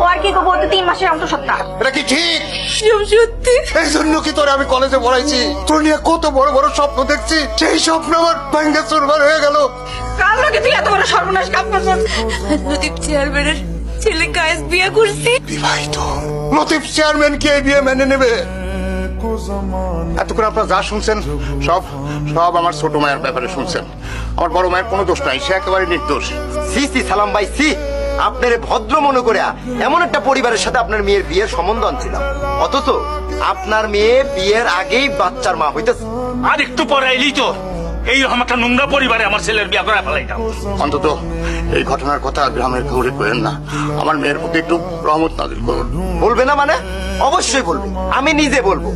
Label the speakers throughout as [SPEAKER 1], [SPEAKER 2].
[SPEAKER 1] ও আর কি করবো, 3 মাসের অন্তঃসত্ত্বা।
[SPEAKER 2] এটা কি ঠিক?
[SPEAKER 1] সত্যি
[SPEAKER 2] এই জন্য কি তোরে আমি কলেজে পড়াইছি? তোর নিয়ে কত বড় বড় স্বপ্ন দেখছি, সেই স্বপ্ন আমার ভাঙ্গা চুরমার হয়ে গেল।
[SPEAKER 1] কাল লোকে তুই এত বড় সর্বনাশ কাম করছিস। লতিফ চেয়ারম্যানের ছেলে কায়েস বিয়ে করছি।
[SPEAKER 2] বিবাহিত লতিফ চেয়ারম্যান কে বিয়ে মেনে নেবে? এতক্ষণ আপনারা যা শুনছেন সব সব আমার ছোট মায়ের ব্যাপারে শুনছেন। আমার বড় মায়ের কোনো দোষ নাই, সে একেবারে নির্দোষ।
[SPEAKER 3] সি সি সালাম ভাই সি, আপনার ভদ্র মনে করে এমন একটা পরিবারের সাথে আপনার মেয়ের বিয়ের সম্বন্ধ আনছিলাম, অথচ আপনার মেয়ে বিয়ের আগেই বাচ্চার মা হইতেছে।
[SPEAKER 4] আর একটু পরে এলি তো এইরকম একটা নোংরা পরিবারে আমার ছেলের বিয়ে করে ফেলাইতাম।
[SPEAKER 2] অন্তত এই ঘটনার কথা গ্রামের কাউরে করেন না, আমার মেয়ের প্রতি একটু রহমত নাজিল করুন।
[SPEAKER 3] বলবে না মানে? অবশ্যই বলবে, আমি নিজে বলবো।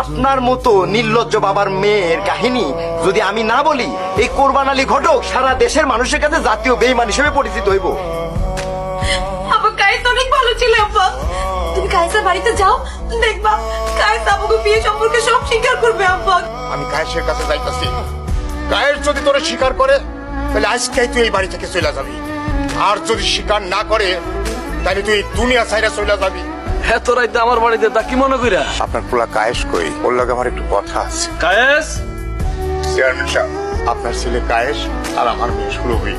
[SPEAKER 3] আপনার মতো নির্লজ্জ বাবার মেয়ের কাহিনী যদি আমি না বলি, এই কোরবান আলী ঘটক সারা দেশের মানুষের কাছে জাতীয় বেঈমান হিসেবে পরিচিত হইব।
[SPEAKER 1] আব্বা কায়েস অনেক ভালো ছিল আব্বা। তুমি কায়েসের বাড়িতে যাও, দেখবা কায়েস আমাকে বিয়ে সম্পর্কে সব স্বীকার করবে আব্বা।
[SPEAKER 2] আমি কায়েসের কাছে যাইতাছি। কায়েস যদি তোরে স্বীকার করে তাহলে আজকেই তুই এই বাড়ি থেকে চলে যাবি, আর যদি স্বীকার না করে তাহলে তুই দুনিয়া ছাইরা চলে যাবি।
[SPEAKER 5] এত রাইতে আমার বাড়িতে তা কি মনে কইরা?
[SPEAKER 2] আপনার পোলা কায়েস কই? ওর লগে আমার একটু কথা আছে।
[SPEAKER 5] কায়েস,
[SPEAKER 2] চেয়ারম্যান সাহেব, আপনার ছেলে কায়েস আর আমার মেয়ে সুরভি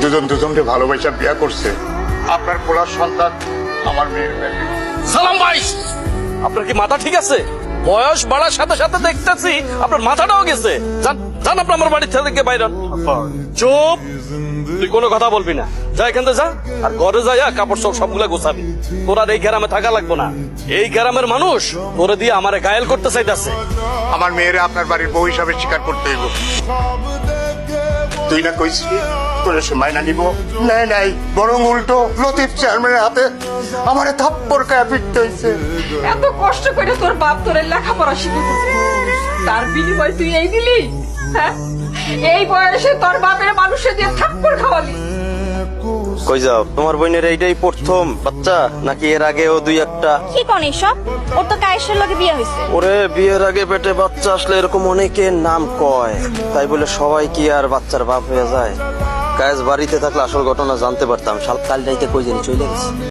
[SPEAKER 2] দুজন দুজনকে ভালোবাসা বিয়ে করছে। আপনার পোলার সন্তান আমার মেয়ের মেয়ে।
[SPEAKER 5] সালাম ভাই, আপনার কি মাথা ঠিক আছে? বয়স বাড়ার সাথে সাথে দেখতেছি আপনার মাথাটাও গেছে। যান যান, আপনি আমার বাড়ি থেকে বাইরে হন। চুপ, তুই কোনো কথা বলবি না। যা এখান থেকে যা, আর ঘরে যাইয়া কাপড় সবগুলা গোছাবি। তোর আর এই গ্রামে থাকা লাগবো না। এই গ্রামের মানুষ তোরে দিয়ে আমারে ঘায়েল করতে চাইতেছে।
[SPEAKER 2] আমার মেয়েরে আপনার বাড়ির বউ হিসাবে স্বীকার করতে হইব। তুই না কইছিলি তোরে সে মাইনা নিব? নাই নাই, বরং উল্টো লতিফ চেয়ারম্যানের হাতে আমারে থাপ্পড় খায়া পিটতে হইছে।
[SPEAKER 1] এত কষ্ট করে তোর বাপ তোর লেখাপড়া শিখেছে, তার বিনিময় তুই এই দিলি? হ্যাঁ, এই বয়সে তোর বাপের মানুষের দিয়ে থাপ্পড় খাওয়ালি।
[SPEAKER 6] কই যাও? তোমার বোনের এইটাই প্রথম বাচ্চা নাকি এর আগেও দুই একটা?
[SPEAKER 7] কি কোন এসব? ওর তো কায়েসের লগে বিয়ে হয়েছে।
[SPEAKER 6] ওরে বিয়ের আগে পেটে বাচ্চা আসলে এরকম অনেকের নাম কয়, তাই বলে সবাই কি আর বাচ্চার বাপ হয়ে যায়? কায়েস বাড়িতে থাকলে আসল ঘটনা জানতে পারতাম। কাল রাইতে কই জানি চলে গেছে।